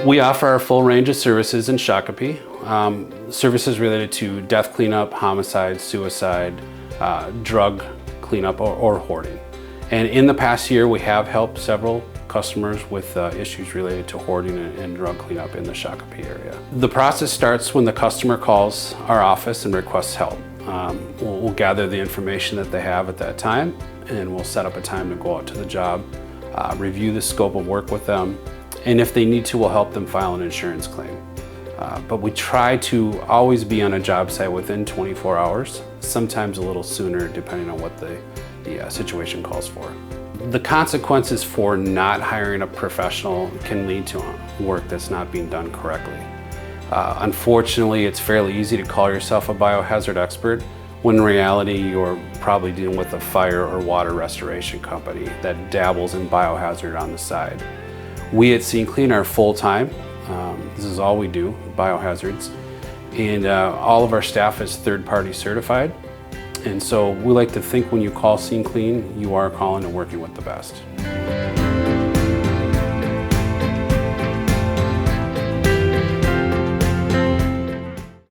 We offer our full range of services in Shakopee. Services related to death cleanup, homicide, suicide, drug cleanup, or hoarding. And in the past year, we have helped several customers with issues related to hoarding and drug cleanup in the Shakopee area. The process starts when the customer calls our office and requests help. We'll gather the information that they have at that time, and we'll set up a time to go out to the job, review the scope of work with them, and if they need to, we'll help them file an insurance claim. But we try to always be on a job site within 24 hours, sometimes a little sooner depending on what the situation calls for. The consequences for not hiring a professional can lead to work that's not being done correctly. Unfortunately, it's fairly easy to call yourself a biohazard expert when in reality you're probably dealing with a fire or water restoration company that dabbles in biohazard on the side. We at Scene Clean are full-time. This is all we do, biohazards. And all of our staff is third-party certified. And so we like to think when you call Scene Clean, you are calling and working with the best.